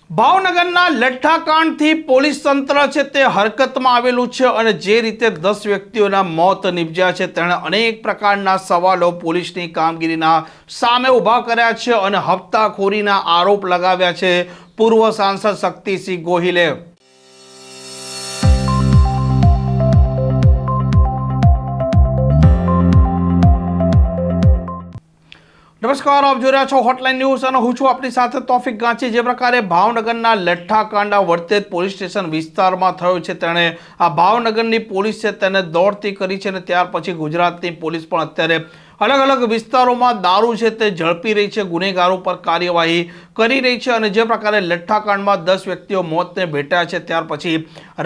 ભાવનગરના લઠ્ઠાકાંડથી પોલીસ તંત્ર છે તે હરકતમાં આવેલું છે અને જે રીતે 10 વ્યક્તિઓના મોત નિપજ્યા છે તેણે અનેક પ્રકારના સવાલો પોલીસની કામગીરીના સામે ઊભા કર્યા છે અને હપ્તાખોરીના આરોપ લગાવ્યા છે પૂર્વ સાંસદ શક્તિસિંહ ગોહિલે। નમસ્કાર, આપ જોઈ રહ્યા છો હોટલાઇન ન્યૂઝ અને હું છું આપની સાથે તોફિક ગાંચી। જે પ્રકારે ભાવનગરના લઠ્ઠાકાંડ વર્તેજ પોલીસ સ્ટેશન વિસ્તારમાં થયો છે તેણે આ ભાવનગરની પોલીસ છે તેને દોડતી કરી છે અને ત્યાર પછી ગુજરાતની પોલીસ પણ અત્યારે અલગ અલગ વિસ્તારોમાં દારૂ છે તે ઝડપી રહી છે, ગુનેગારો પર કાર્યવાહી કરી રહી છે। અને જે પ્રકારે લઠ્ઠાકાંડમાં 10 વ્યક્તિઓ મોતને ભેટ્યા છે ત્યાર પછી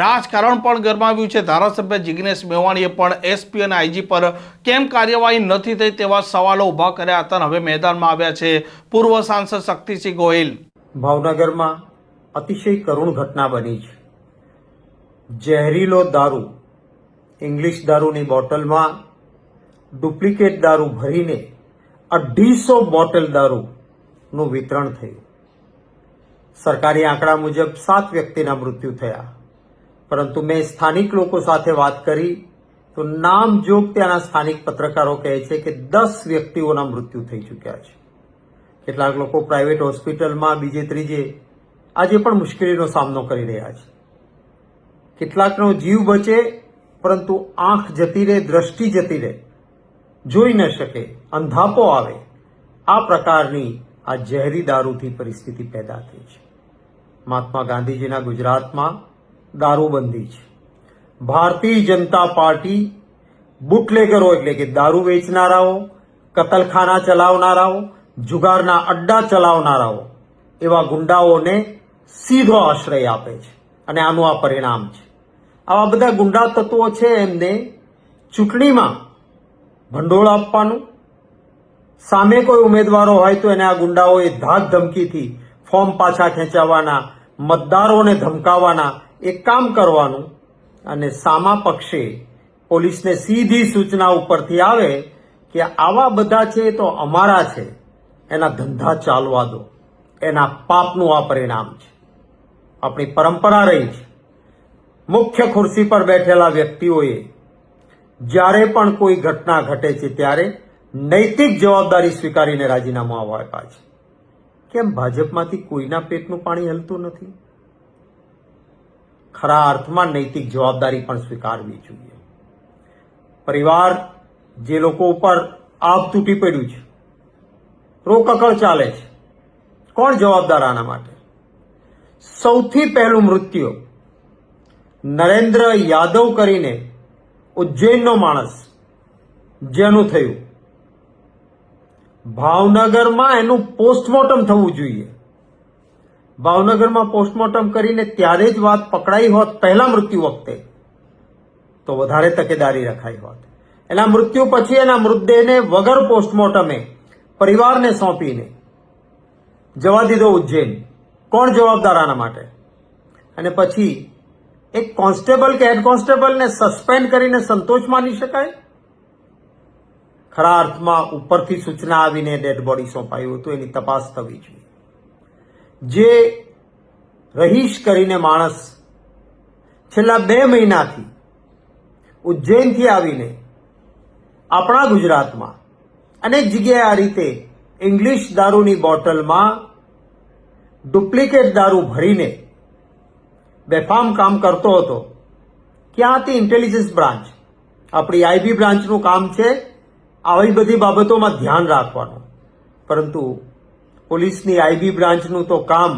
રાજકારણ પણ ગરમાવ્યું છે। ધારાસભ્ય જિગ્નેશ મેવાણીએ પણ એસપી અને આઈજી પર કેમ કાર્યવાહી નથી થઈ તેવા સવાલો ઊભા કર્યા હતા। હવે મેદાનમાં આવ્યા છે પૂર્વ સાંસદ શક્તિસિંહ ગોહિલ। ભાવનગરમાં અતિશય કરુણ ઘટના બની છે। ઝેરીલો દારૂ, ઇંગ્લિશ દારૂની બોટલમાં ડુપ્લિકેટ દારૂ ભરીને 250 બોટલ દારૂનું વિતરણ થયું। સરકારી આંકડા મુજબ 7 વ્યક્તિના મૃત્યુ થયા, પરંતુ મેં સ્થાનિક લોકો સાથે વાત કરી તો નામજોગ ત્યાંના સ્થાનિક પત્રકારો કહે છે કે 10 વ્યક્તિઓના મૃત્યુ થઈ ચૂક્યા છે। કેટલાક લોકો પ્રાઇવેટ હોસ્પિટલમાં બીજે ત્રીજે આજે પણ મુશ્કેલીનો સામનો કરી રહ્યા છે। કેટલાકનો જીવ બચે પરંતુ આંખ જતી રહે, દ્રષ્ટિ જતી રહે, જોઈ ન શકે, અંધાપો આવે, આ પ્રકારની આ ઝેરી દારૂથી પરિસ્થિતિ પેદા થઈ છે। મહાત્મા ગાંધીજીના ગુજરાતમાં દારૂબંધી છે। ભારતીય જનતા પાર્ટી બુટલેગરો એટલે કે દારૂ વેચનારાઓ, કતલખાના ચલાવનારાઓ, જુગારના અડ્ડા ચલાવનારાઓ એવા ગુંડાઓને સીધો આશ્રય આપે છે અને આનું આ પરિણામ છે। આવા બધા ગુંડા તત્વો છે એમને ચૂંટણીમાં ભંડોળ આપવાનું, સામે કોઈ ઉમેદવારો હોય તો એને આ ગુંડાઓએ ધાક ધમકીથી ફોર્મ પાછા ખેંચાવવાના, મતદારોને ધમકાવવાના એક કામ કરવાનું અને સામા પક્ષે પોલીસને સીધી સૂચના ઉપરથી આવે કે આવા બધા છે તો અમારા છે, એના ધંધા ચાલવા દો। એના પાપનું આ પરિણામ છે। આપણી પરંપરા રહી છે, મુખ્ય ખુરશી પર બેઠેલા વ્યક્તિઓએ જ્યારે પણ કોઈ ઘટના ઘટે છે ત્યારે નૈતિક જવાબદારી સ્વીકારીને રાજીનામું આપ્યા છે। કેમ ભાજપમાંથી કોઈના પેટનું પાણી હલતું નથી? ખરા અર્થમાં નૈતિક જવાબદારી પણ સ્વીકારવી જોઈએ। પરિવાર જે લોકો ઉપર આગ તૂટી પડ્યું છે, રોકકળ ચાલે છે, કોણ જવાબદાર આના માટે? સૌથી પહેલું મૃત્યુ નરેન્દ્ર યાદવ કરીને ઉજ્જૈનનો માણસ જેનું થયું, ભાવનગરમાં એનું પોસ્ટમોર્ટમ થવું જોઈએ। ભાવનગરમાં પોસ્ટમોર્ટમ કરીને ત્યારે જ વાત પકડાઈ હોત પહેલા મૃત્યુ વખતે તો વધારે તકેદારી રખાઈ હોત। એના મૃત્યુ પછી એના મૃતદેહને વગર પોસ્ટમોર્ટમે પરિવારને સોંપીને જવા દીધો ઉજ્જૈન। કોણ જવાબદાર આના માટે? અને પછી એક કોન્સ્ટેબલ કે હેડ કોન્સ્ટેબલને સસ્પેન્ડ કરીને સંતોષ માની શકાય? ખરા અર્થમાં ઉપરથી સૂચના આવીને ડેડ બોડી સોંપાયું હતું, એની તપાસ થવી જોઈએ। જે રહીશ કરીને માણસ છેલ્લા 2 મહિનાથી ઉજ્જૈનથી આવીને આપણા ગુજરાતમાં અનેક જગ્યાએ આ રીતે ઇંગ્લિશ દારૂની બોટલમાં ડુપ્લિકેટ દારૂ ભરીને બેફામ કામ કરતો હતો, ક્યાં હતી ઇન્ટેલિજન્સ બ્રાન્ચ? આપણી આઈબી બ્રાન્ચનું કામ છે આવી બધી બાબતોમાં ધ્યાન રાખવાનું, પરંતુ પોલીસની આઈબી બ્રાન્ચનું તો કામ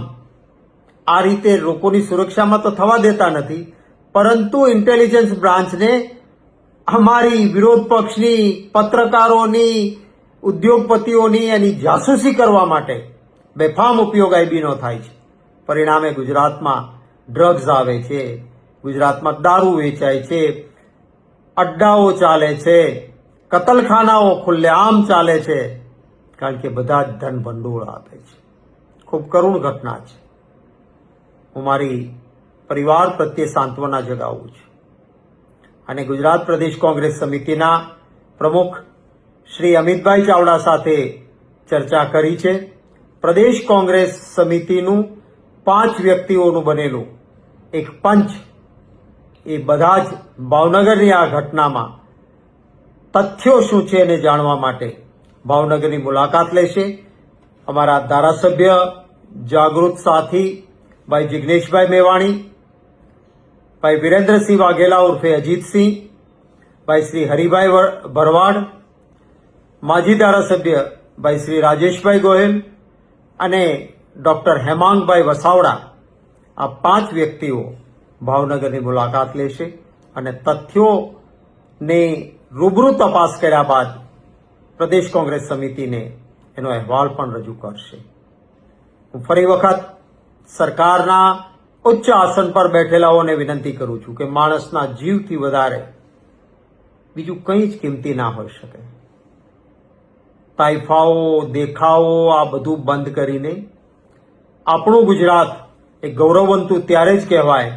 આ રીતે લોકોની સુરક્ષામાં તો થવા દેતા નથી, પરંતુ ઇન્ટેલિજન્સ બ્રાન્ચને અમારી વિરોધ પક્ષની, પત્રકારોની, ઉદ્યોગપતિઓની એની જાસૂસી કરવા માટે બેફામ ઉપયોગ આઈબીનો થાય છે। પરિણામે ગુજરાતમાં ડ્રગ્સ આવે છે, ગુજરાતમાં દારૂ વેચાય છે, અડ્ડાઓ ચાલે છે, કતલખાનાઓ ખુલ્લેઆમ ચાલે છે, કારણ કે બધા જ ધન ભંડોળ આપે છે। ખૂબ કરુણ ઘટના છે। હું મારી પરિવાર પ્રત્યે સાંત્વના જગાવું છું અને ગુજરાત પ્રદેશ કોંગ્રેસ સમિતિના પ્રમુખ શ્રી અમિતભાઈ ચાવડા સાથે ચર્ચા કરી છે। પ્રદેશ કોંગ્રેસ સમિતિનું 5 વ્યક્તિઓનું બનેલું એક પંચ એ બધા જ ભાવનગરની આ ઘટનામાં તથ્યો શું છે એને જાણવા માટે ભાવનગરની મુલાકાત લેશે. અમારા ધારાસભ્ય જાગૃત સાથી ભાઈ જિગ્નેશભાઈ મેવાણી, ભાઈ વિરેન્દ્રસિંહ વાઘેલા ઉર્ફે અજીતસિંહ, ભાઈ શ્રી હરિભાઈ ભરવાડ, માજી ધારાસભ્ય ભાઈ શ્રી રાજેશભાઈ ગોહિલ અને ડોક્ટર હેમાંગભાઈ વસાવડા, આ 5 વ્યક્તિઓ ભાવનગરની મુલાકાત લેશે અને તથ્યોની રૂબરૂ તપાસ કર્યા બાદ પ્રદેશ કોંગ્રેસ સમિતિને એનો અહેવાલ પણ રજૂ કરશે. હું ફરી વખત સરકારના ઉચ્ચ આસન પર બેઠેલાઓને વિનંતી કરું છું કે માણસના જીવથી વધારે બીજું કંઈ જ કિંમતી ના હોઈ શકે. તાઇફાઓ, દેખાવો આ બધું બંધ કરીને આપણું ગુજરાત એ ગૌરવવંતું ત્યારે જ કહેવાય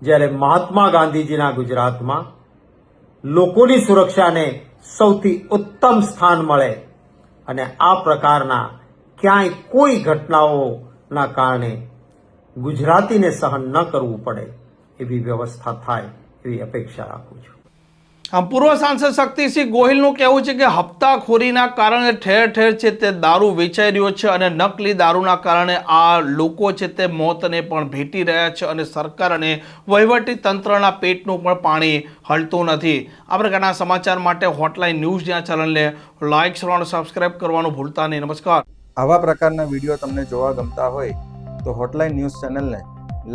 જ્યારે મહાત્મા ગાંધીજીના ગુજરાતમાં લોકોની સુરક્ષાને સૌથી ઉત્તમ સ્થાન મળે અને આ પ્રકારના ક્યાંય કોઈ ઘટનાઓના કારણે ગુજરાતીને સહન ન કરવું પડે એવી વ્યવસ્થા થાય એવી અપેક્ષા રાખું છું. આમ પૂર્વ સાંસદ શક્તિસિંહ ગોહિલનું કહેવું છે કે હપ્તાખોરીના કારણે ઠેર ઠેર છે તે દારૂ વેચાઈ રહ્યો છે અને નકલી દારૂના કારણે આ લોકો છે તે મોતને પણ ભેટી રહ્યા છે અને સરકાર અને વહીવટી તંત્રના પેટનું પણ પાણી હલતું નથી. આ પ્રકારના સમાચાર માટે હોટલાઇન ન્યૂઝ જ્યાં ચેનલને લાઇક, શેર અને સબસ્ક્રાઇબ કરવાનું ભૂલતા નહીં. નમસ્કાર. આવા પ્રકારના વિડીયો તમને જોવા ગમતા હોય તો હોટલાઇન ન્યૂઝ ચેનલને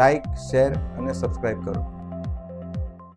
લાઇક, શેર અને સબસ્ક્રાઇબ કરો.